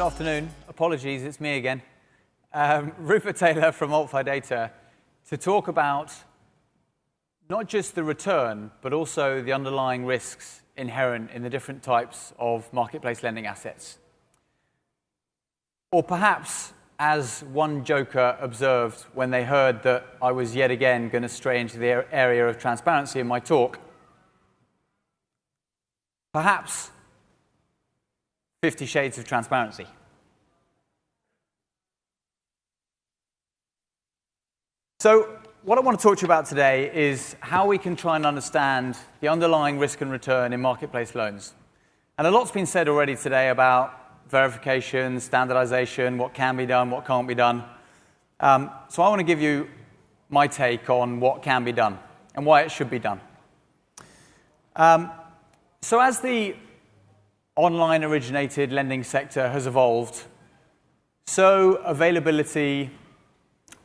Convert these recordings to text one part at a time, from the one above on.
afternoon. Apologies, it's me again. Rupert Taylor from AltFi Data to talk about not just the return, but also the underlying risks inherent in the different types of marketplace lending assets. Or perhaps, as one joker observed when they heard that I was yet again going to stray into the area of transparency in my talk, perhaps 50 shades of transparency. So what I want to talk to you about today is how we can try and understand the underlying risk and return in marketplace loans. And a lot's been said already today about verification, standardization, what can be done, what can't be done. So I want to give you my take on what can be done and why it should be done. So as the online originated lending sector has evolved, so availability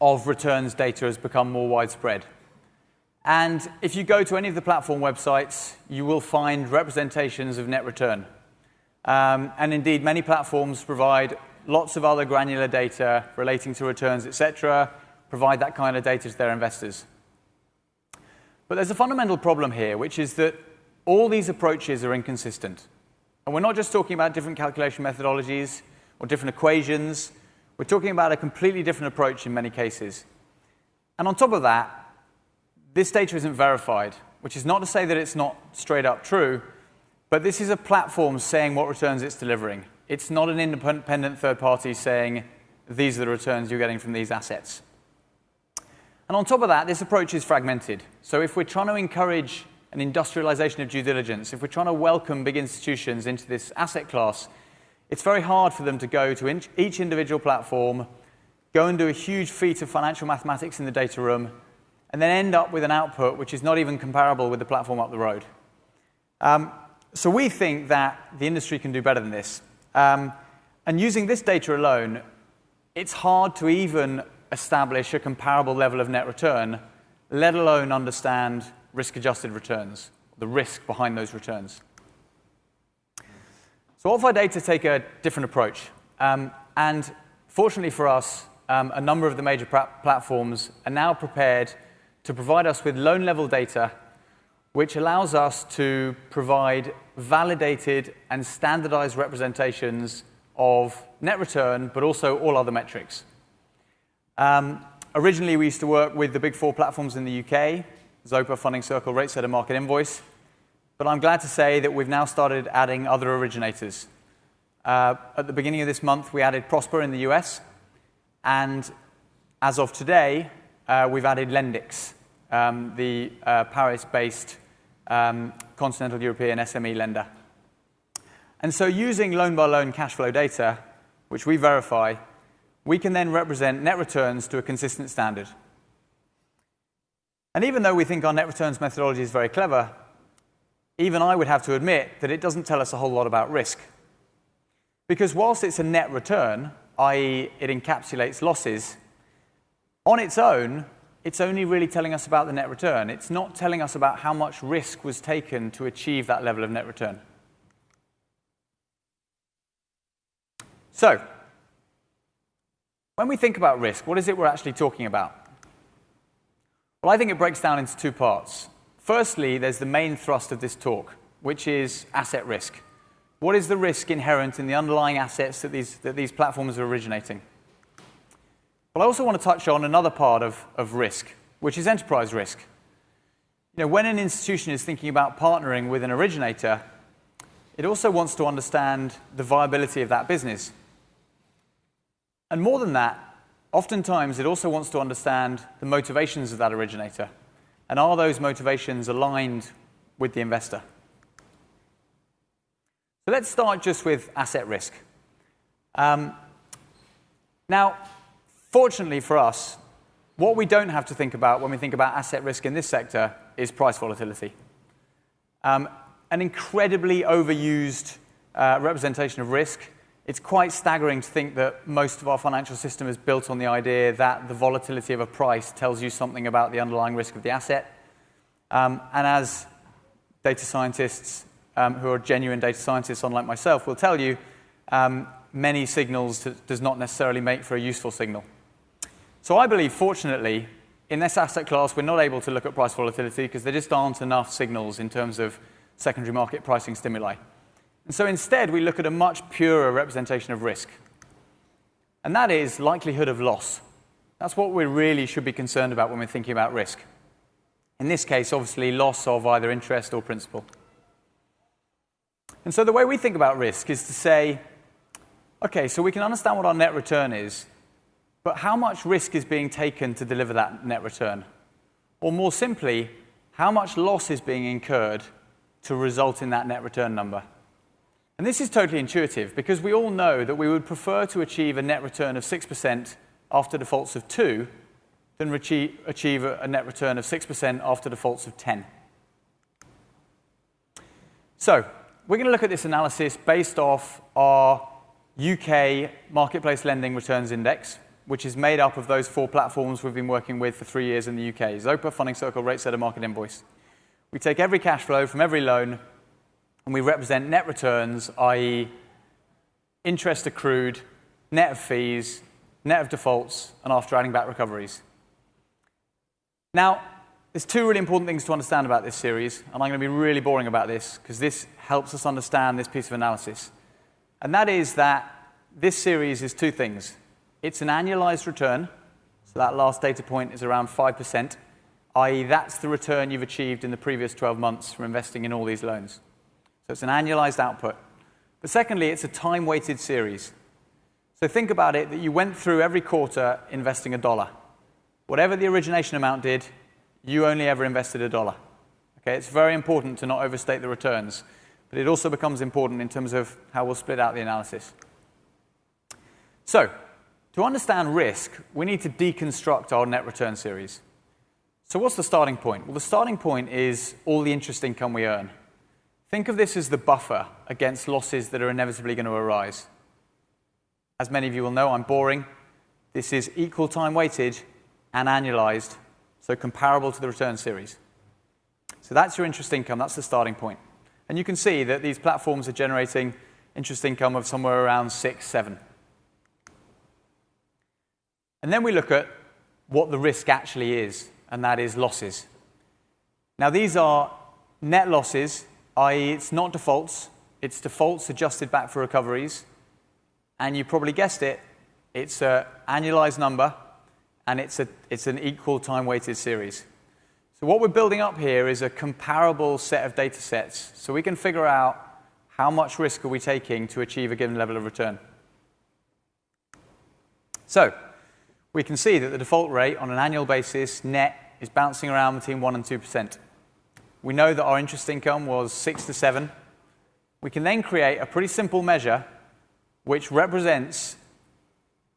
of returns data has become more widespread. And if you go to any of the platform websites, you will find representations of net return. And indeed, many platforms provide lots of other granular data relating to returns, etc., provide that kind of data to their investors. But there's a fundamental problem here, which is that all these approaches are inconsistent. And we're not just talking about different calculation methodologies or different equations. We're talking about a completely different approach in many cases. And on top of that, this data isn't verified, which is not to say that it's not straight up true, but this is a platform saying what returns it's delivering. It's not an independent third party saying, these are the returns you're getting from these assets. And on top of that, this approach is fragmented. So if we're trying to encourage an industrialization of due diligence, if we're trying to welcome big institutions into this asset class, it's very hard for them to go to each individual platform, go and do a huge feat of financial mathematics in the data room, and then end up with an output which is not even comparable with the platform up the road. So we think that the industry can do better than this. And using this data alone, it's hard to even establish a comparable level of net return, let alone understand risk-adjusted returns, the risk behind those returns. So AltFi Data take a different approach. And fortunately for us, a number of the major platforms are now prepared to provide us with loan-level data, which allows us to provide validated and standardized representations of net return, but also all other metrics. Originally, we used to work with the big four platforms in the UK, Zopa, Funding Circle, RateSetter, Market Invoice. But I'm glad to say that we've now started adding other originators. At the beginning of this month, we added Prosper in the US. And as of today, we've added Lendix, the Paris-based continental European SME lender. And so using loan-by-loan cash flow data, which we verify, we can then represent net returns to a consistent standard. And even though we think our net returns methodology is very clever, even I would have to admit that it doesn't tell us a whole lot about risk. Because whilst it's a net return, i.e. it encapsulates losses, on its own, it's only really telling us about the net return. It's not telling us about how much risk was taken to achieve that level of net return. So, when we think about risk, what is it we're actually talking about? Well, I think it breaks down into two parts. Firstly, there's the main thrust of this talk, which is asset risk. What is the risk inherent in the underlying assets that these platforms are originating? But I also want to touch on another part of risk, which is enterprise risk. You know, when an institution is thinking about partnering with an originator, it also wants to understand the viability of that business. And more than that, oftentimes it also wants to understand the motivations of that originator. And are those motivations aligned with the investor? So let's start just with asset risk. Now, fortunately for us, what we don't have to think about when we think about asset risk in this sector is price volatility. An incredibly overused representation of risk. It's quite staggering to think that most of our financial system is built on the idea that the volatility of a price tells you something about the underlying risk of the asset. And as data scientists who are genuine data scientists, unlike myself, will tell you, many signals does not necessarily make for a useful signal. So I believe, fortunately, in this asset class, we're not able to look at price volatility because there just aren't enough signals in terms of secondary market pricing stimuli. And so instead, we look at a much purer representation of risk. And that is likelihood of loss. That's what we really should be concerned about when we're thinking about risk. In this case, obviously, loss of either interest or principal. And so the way we think about risk is to say, OK, so we can understand what our net return is, but how much risk is being taken to deliver that net return? Or more simply, how much loss is being incurred to result in that net return number? And this is totally intuitive, because we all know that we would prefer to achieve a net return of 6% after defaults of 2 than achieve a net return of 6% after defaults of 10. So we're going to look at this analysis based off our UK Marketplace Lending Returns Index, which is made up of those 4 platforms we've been working with for 3 years in the UK: Zopa, Funding Circle, RateSetter, Market Invoice. We take every cash flow from every loan, and we represent net returns, i.e. interest accrued, net of fees, net of defaults, and after adding back recoveries. Now, there's 2 really important things to understand about this series, and I'm going to be really boring about this because this helps us understand this piece of analysis. And that is that this series is 2 things. It's an annualized return, so that last data point is around 5%, i.e. that's the return you've achieved in the previous 12 months from investing in all these loans. So it's an annualized output. But secondly, it's a time-weighted series. So think about it that you went through every quarter investing $1. Whatever the origination amount did, you only ever invested $1. Okay, it's very important to not overstate the returns, but it also becomes important in terms of how we'll split out the analysis. So to understand risk, we need to deconstruct our net return series. So what's the starting point? Well, the starting point is all the interest income we earn. Think of this as the buffer against losses that are inevitably going to arise. As many of you will know, I'm boring. This is equal time weighted and annualized, so comparable to the return series. So that's your interest income. That's the starting point. And you can see that these platforms are generating interest income of somewhere around 6, 7. And then we look at what the risk actually is, and that is losses. Now, these are net losses, i.e. it's not defaults. It's defaults adjusted back for recoveries. And you probably guessed it, it's an annualized number, and it's an equal time-weighted series. So what we're building up here is a comparable set of data sets, so we can figure out how much risk are we taking to achieve a given level of return. So we can see that the default rate on an annual basis, net, is bouncing around between 1% and 2%. We know that our interest income was 6 to 7. We can then create a pretty simple measure which represents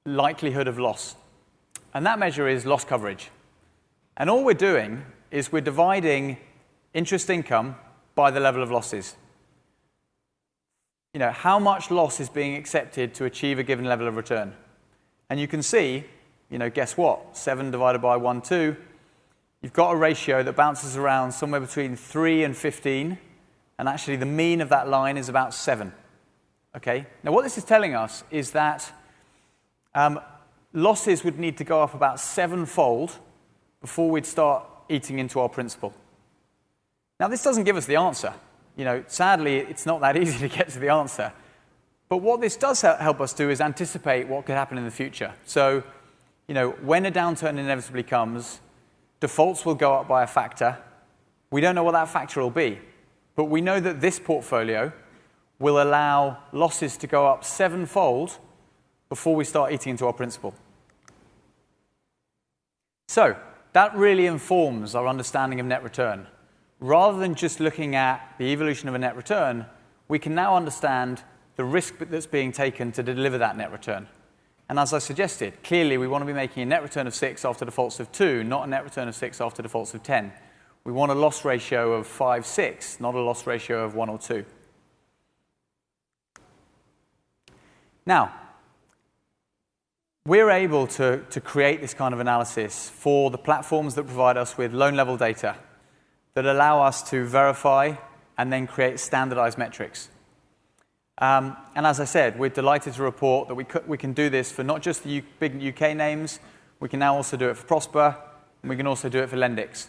likelihood of loss. And that measure is loss coverage. And all we're doing is we're dividing interest income by the level of losses. You know, how much loss is being accepted to achieve a given level of return. And you can see, you know, guess what? 7 divided by 1, 2. You've got a ratio that bounces around somewhere between 3 and 15. And actually, the mean of that line is about 7. Okay? Now, what this is telling us is that losses would need to go up about 7-fold before we'd start eating into our principal. Now, this doesn't give us the answer. You know, sadly, it's not that easy to get to the answer. But what this does help us do is anticipate what could happen in the future. So, you know, when a downturn inevitably comes, defaults will go up by a factor. We don't know what that factor will be. But we know that this portfolio will allow losses to go up 7-fold before we start eating into our principal. So that really informs our understanding of net return. Rather than just looking at the evolution of a net return, we can now understand the risk that's being taken to deliver that net return. And as I suggested, clearly we want to be making a net return of 6 after defaults of 2, not a net return of 6 after defaults of 10. We want a loss ratio of 5, 6, not a loss ratio of 1 or 2. Now, we're able to create this kind of analysis for the platforms that provide us with loan-level data that allow us to verify and then create standardized metrics. And as I said, we're delighted to report that we can do this for not just the big UK names, we can now also do it for Prosper, and we can also do it for Lendix.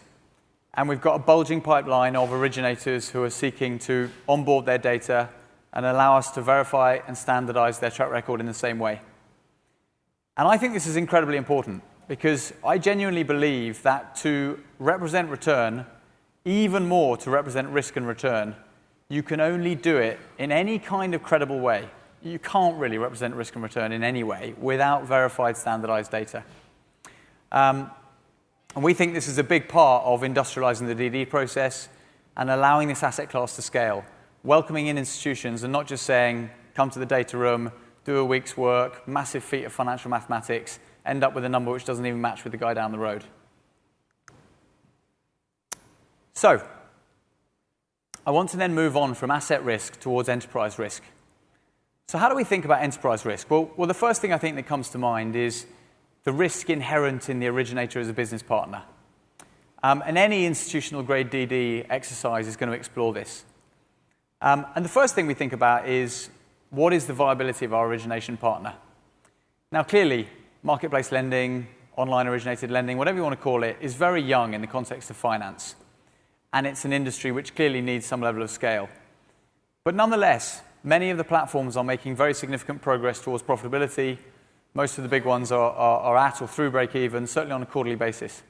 And we've got a bulging pipeline of originators who are seeking to onboard their data and allow us to verify and standardize their track record in the same way. And I think this is incredibly important because I genuinely believe that to represent return, even more to represent risk and return, you can only do it in any kind of credible way. You can't really represent risk and return in any way without verified standardized data. And we think this is a big part of industrializing the DD process and allowing this asset class to scale, welcoming in institutions and not just saying, come to the data room, do a week's work, massive feat of financial mathematics, end up with a number which doesn't even match with the guy down the road. So, I want to then move on from asset risk towards enterprise risk. So how do we think about enterprise risk? Well, the first thing I think that comes to mind is the risk inherent in the originator as a business partner. And any institutional grade DD exercise is going to explore this. And the first thing we think about is, what is the viability of our origination partner? Now, clearly, marketplace lending, online originated lending, whatever you want to call it, is very young in the context of finance. And it's an industry which clearly needs some level of scale. But nonetheless, many of the platforms are making very significant progress towards profitability. Most of the big ones are at or through break-even, certainly on a quarterly basis.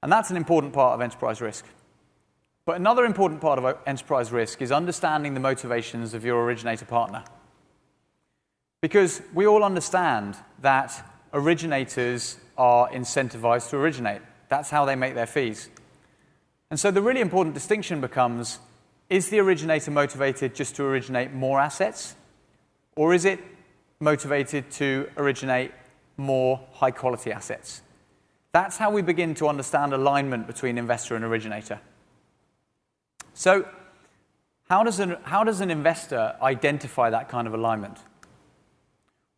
And that's an important part of enterprise risk. But another important part of enterprise risk is understanding the motivations of your originator partner. Because we all understand that originators are incentivized to originate. That's how they make their fees. And so the really important distinction becomes, is the originator motivated just to originate more assets? Or is it motivated to originate more high-quality assets? That's how we begin to understand alignment between investor and originator. So how does an investor identify that kind of alignment?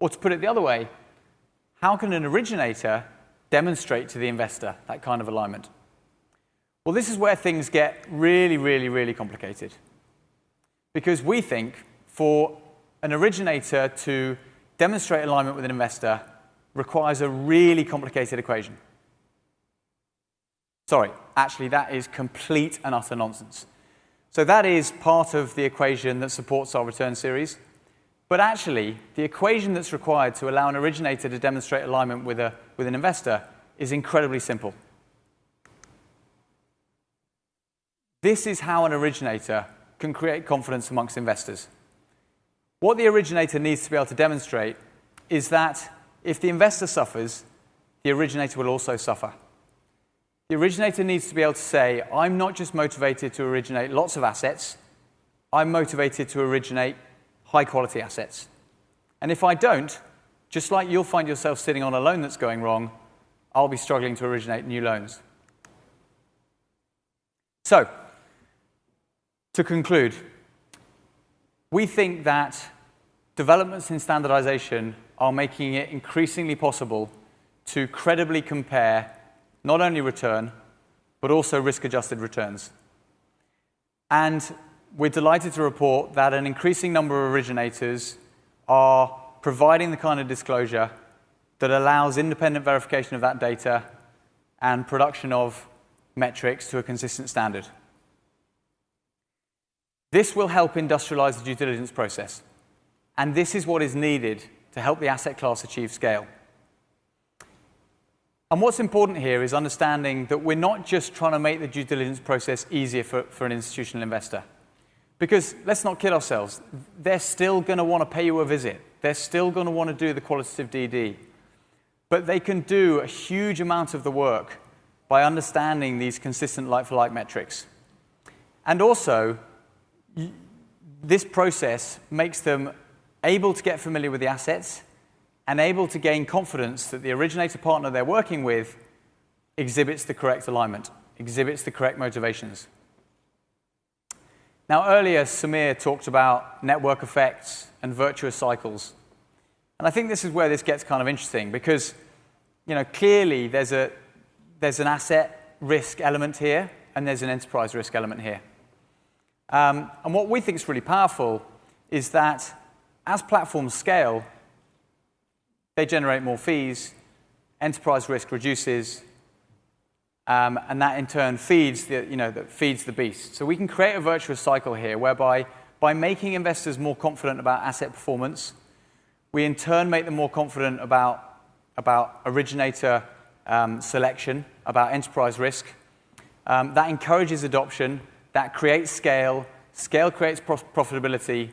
Or to put it the other way, how can an originator demonstrate to the investor that kind of alignment? Well, this is where things get really, really, really complicated. Because we think for an originator to demonstrate alignment with an investor requires a really complicated equation. Sorry, actually, that is complete and utter nonsense. So that is part of the equation that supports our return series. But actually, the equation that's required to allow an originator to demonstrate alignment with an investor is incredibly simple. This is how an originator can create confidence amongst investors. What the originator needs to be able to demonstrate is that if the investor suffers, the originator will also suffer. The originator needs to be able to say, I'm not just motivated to originate lots of assets, I'm motivated to originate high-quality assets. And if I don't, just like you'll find yourself sitting on a loan that's going wrong, I'll be struggling to originate new loans. So, to conclude, we think that developments in standardization are making it increasingly possible to credibly compare not only return, but also risk-adjusted returns. And we're delighted to report that an increasing number of originators are providing the kind of disclosure that allows independent verification of that data and production of metrics to a consistent standard. This will help industrialize the due diligence process. And this is what is needed to help the asset class achieve scale. And what's important here is understanding that we're not just trying to make the due diligence process easier for an institutional investor. Because let's not kid ourselves, they're still going to want to pay you a visit. They're still going to want to do the qualitative DD. But they can do a huge amount of the work by understanding these consistent like-for-like metrics. And also, this process makes them able to get familiar with the assets and able to gain confidence that the originator partner they're working with exhibits the correct alignment, exhibits the correct motivations. Now, earlier, Samir talked about network effects and virtuous cycles. And I think this is where this gets kind of interesting because, clearly there's an asset risk element here and there's an enterprise risk element here. And what we think is really powerful is that as platforms scale, they generate more fees, enterprise risk reduces, and that in turn feeds the beast. So we can create a virtuous cycle here, whereby by making investors more confident about asset performance, we in turn make them more confident about originator selection, about enterprise risk. That encourages adoption, that creates scale, scale creates profitability.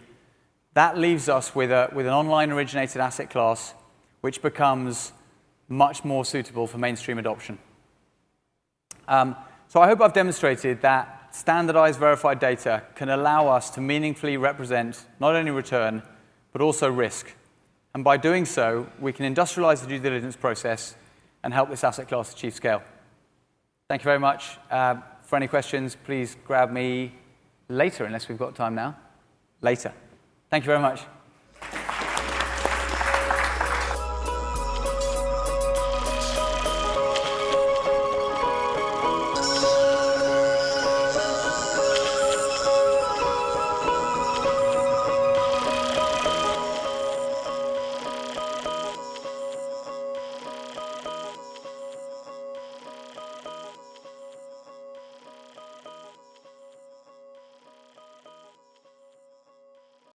That leaves us with an online originated asset class which becomes much more suitable for mainstream adoption. So I hope I've demonstrated that standardized verified data can allow us to meaningfully represent not only return, but also risk. And by doing so, we can industrialize the due diligence process and help this asset class achieve scale. Thank you very much. For any questions, please grab me later, unless we've got time now. Later. Thank you very much.